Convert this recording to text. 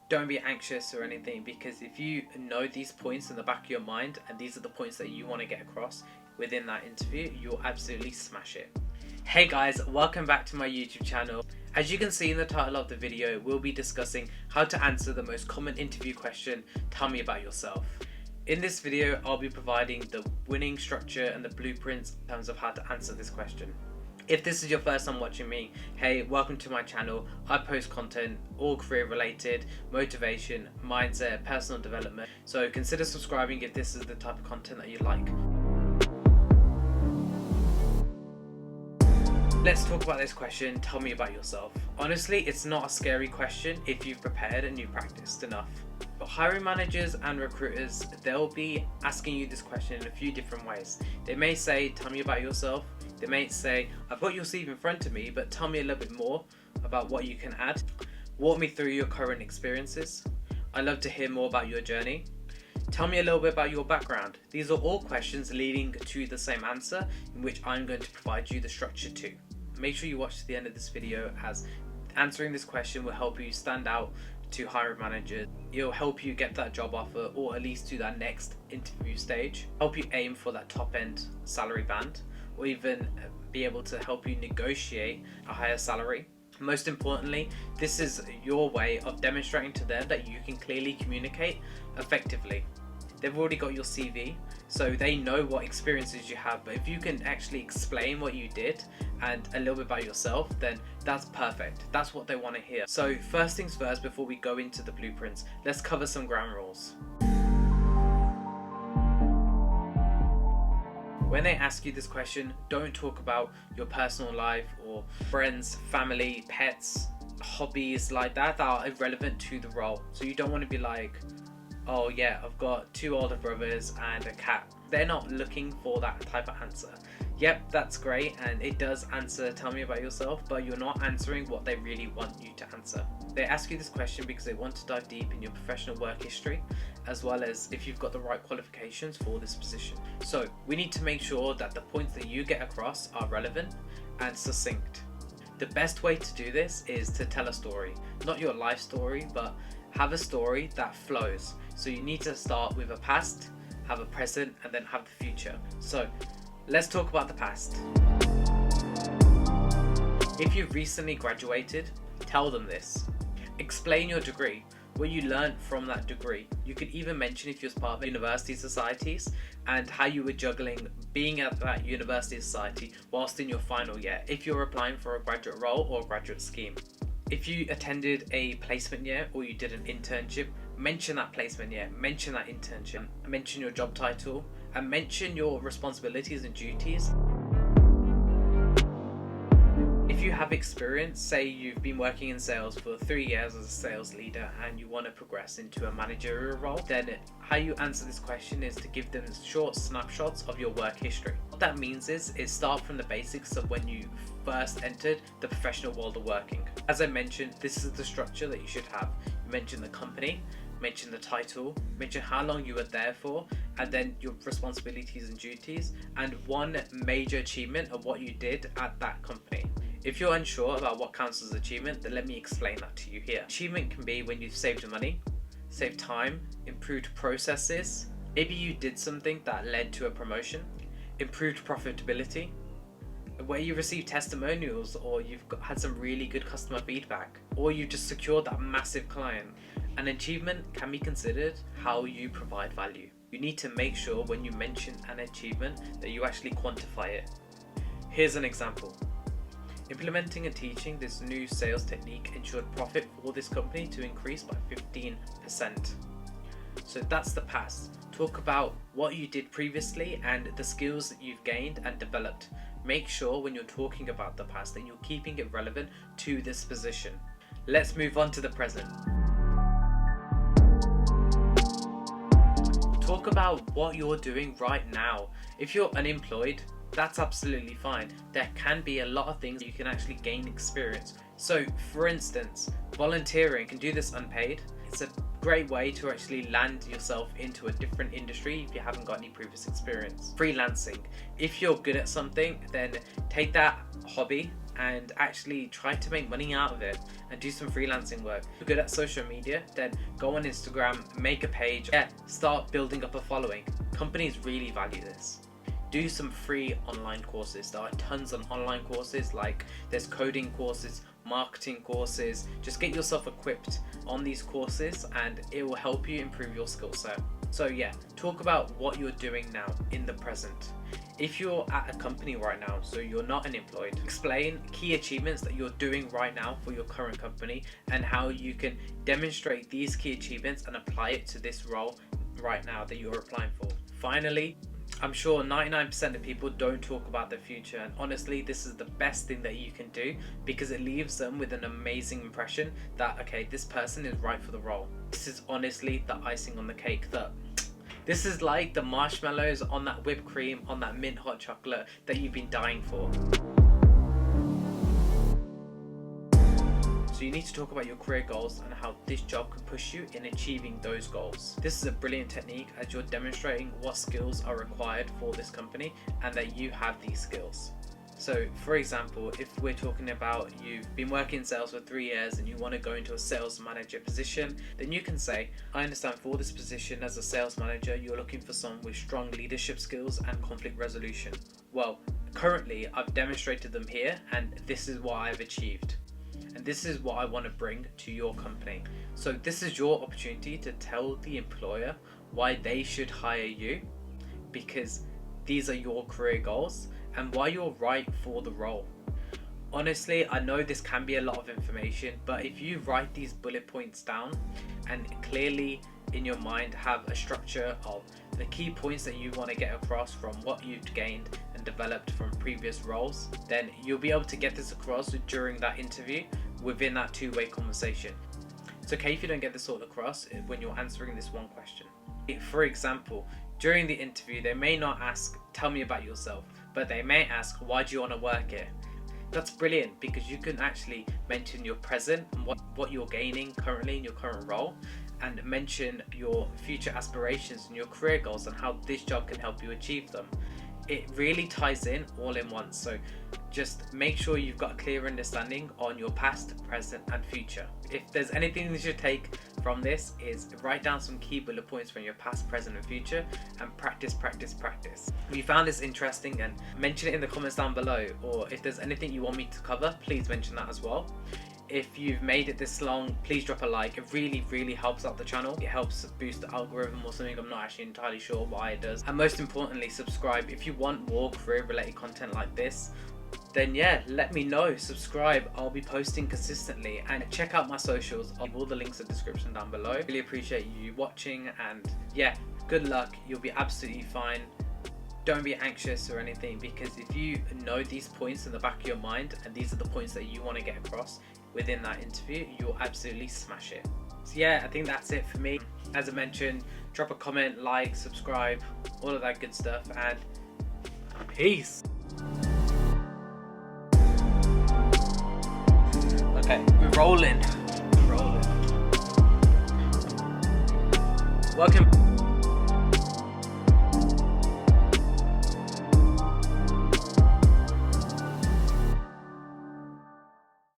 Don't be anxious or anything, because if you know these points in the back of your mind and these are the points that you want to get across within that interview, you'll absolutely smash it. Hey guys, welcome back to my YouTube channel. As you can see in the title of the video, we'll be discussing how to answer the most common interview question, tell me about yourself. In this video, I'll be providing the winning structure and the blueprints in terms of how to answer this question. If this is your first time watching me, hey, welcome to my channel. I post content, all career related, motivation, mindset, personal development. So consider subscribing if this is the type of content that you like. Let's talk about this question, tell me about yourself. Honestly, it's not a scary question if you've prepared and you've practiced enough. But hiring managers and recruiters, they'll be asking you this question in a few different ways. They may say, tell me about yourself. They may say, I've got your CV in front of me, but tell me a little bit more about what you can add. Walk me through your current experiences. I'd love to hear more about your journey. Tell me a little bit about your background. These are all questions leading to the same answer, in which I'm going to provide you the structure to. Make sure you watch to the end of this video, as answering this question will help you stand out to hiring managers. It'll help you get that job offer, or at least to that next interview stage. Help you aim for that top end salary band, or even be able to help you negotiate a higher salary. Most importantly, this is your way of demonstrating to them that you can clearly communicate effectively. They've already got your CV, so they know what experiences you have, but if you can actually explain what you did and a little bit about yourself, then that's perfect. That's what they want to hear. So first things first, before we go into the blueprints, let's cover some ground rules. When they ask you this question, don't talk about your personal life or friends, family, pets, hobbies like that are irrelevant to the role. So you don't want to be like, oh yeah, I've got 2 older brothers and a cat. They're not looking for that type of answer. Yep, that's great, and it does answer tell me about yourself, but you're not answering what they really want you to answer. They ask you this question because they want to dive deep in your professional work history, as well as if you've got the right qualifications for this position. So we need to make sure that the points that you get across are relevant and succinct. The best way to do this is to tell a story, not your life story, but have a story that flows. So you need to start with a past, have a present, and then have the future. So let's talk about the past. If you've recently graduated, tell them this. Explain your degree, what you learned from that degree. You could even mention if you're part of university societies and how you were juggling being at that university society whilst in your final year, if you're applying for a graduate role or a graduate scheme. If you attended a placement year or you did an internship, mention that placement year, mention that internship, mention your job title, and mention your responsibilities and duties. If you have experience, say you've been working in sales for 3 years as a sales leader and you want to progress into a managerial role, then how you answer this question is to give them short snapshots of your work history. What that means is start from the basics of when you first entered the professional world of working. As I mentioned, this is the structure that you should have. You mention the company, mention the title, mention how long you were there for, and then your responsibilities and duties, and one major achievement of what you did at that company. If you're unsure about what counts as achievement, then let me explain that to you here. Achievement can be when you've saved money, saved time, improved processes. Maybe you did something that led to a promotion, improved profitability, where you received testimonials, or you've had some really good customer feedback, or you just secured that massive client. An achievement can be considered how you provide value. You need to make sure when you mention an achievement that you actually quantify it. Here's an example. Implementing and teaching this new sales technique ensured profit for this company to increase by 15%. So that's the past. Talk about what you did previously and the skills that you've gained and developed. Make sure when you're talking about the past that you're keeping it relevant to this position. Let's move on to the present. Talk about what you're doing right now. If you're unemployed, that's absolutely fine. There can be a lot of things you can actually gain experience. So for instance, volunteering, you can do this unpaid. It's a great way to actually land yourself into a different industry if you haven't got any previous experience. Freelancing, if you're good at something, then take that hobby and actually try to make money out of it and do some freelancing work. If you're good at social media, then go on Instagram, make a page, start building up a following. Companies really value this. Do some free online courses. There are tons of online courses, like there's coding courses, marketing courses. Just get yourself equipped on these courses and it will help you improve your skill set. So yeah, talk about what you're doing now in the present. If you're at a company right now, so you're not unemployed, explain key achievements that you're doing right now for your current company and how you can demonstrate these key achievements and apply it to this role right now that you're applying for. Finally, I'm sure 99% of people don't talk about the future, and honestly this is the best thing that you can do because it leaves them with an amazing impression that, okay, this person is right for the role. This is honestly the icing on the cake. This is like the marshmallows on that whipped cream on that mint hot chocolate that you've been dying for. So you need to talk about your career goals and how this job can push you in achieving those goals. This is a brilliant technique as you're demonstrating what skills are required for this company and that you have these skills. So for example, if we're talking about you've been working in sales for 3 years and you want to go into a sales manager position, then you can say, I understand for this position as a sales manager, you're looking for someone with strong leadership skills and conflict resolution. Well, currently I've demonstrated them here and this is what I've achieved. And this is what I want to bring to your company. So this is your opportunity to tell the employer why they should hire you, because these are your career goals and why you're right for the role. Honestly, I know this can be a lot of information, but if you write these bullet points down and clearly in your mind have a structure of the key points that you want to get across from what you've gained and developed from previous roles, then you'll be able to get this across during that interview within that two-way conversation. It's okay if you don't get this all across when you're answering this one question. For example, during the interview, they may not ask, tell me about yourself, but they may ask, why do you want to work here? That's brilliant because you can actually mention your present and what you're gaining currently in your current role, and mention your future aspirations and your career goals and how this job can help you achieve them. It really ties in all in one. So just make sure you've got a clear understanding on your past, present and future. If there's anything you should take from this, is write down some key bullet points from your past, present and future and practice. If you found this interesting, and mention it in the comments down below, or if there's anything you want me to cover, please mention that as well. If you've made it this long, please drop a like. It really helps out the channel. It helps boost the algorithm or something. I'm not actually entirely sure why it does. And most importantly, subscribe. If you want more career related content like this, then yeah, let me know. Subscribe. I'll be posting consistently, and check out my socials. I'll leave all the links in the description down below. Really appreciate you watching, and yeah, good luck. You'll be absolutely fine. Don't be anxious or anything, because if you know these points in the back of your mind and these are the points that you want to get across within that interview, you'll absolutely smash it. So yeah, I think that's it for me. As I mentioned, drop a comment, like, subscribe, all of that good stuff, and peace. Okay, we're rolling. Welcome.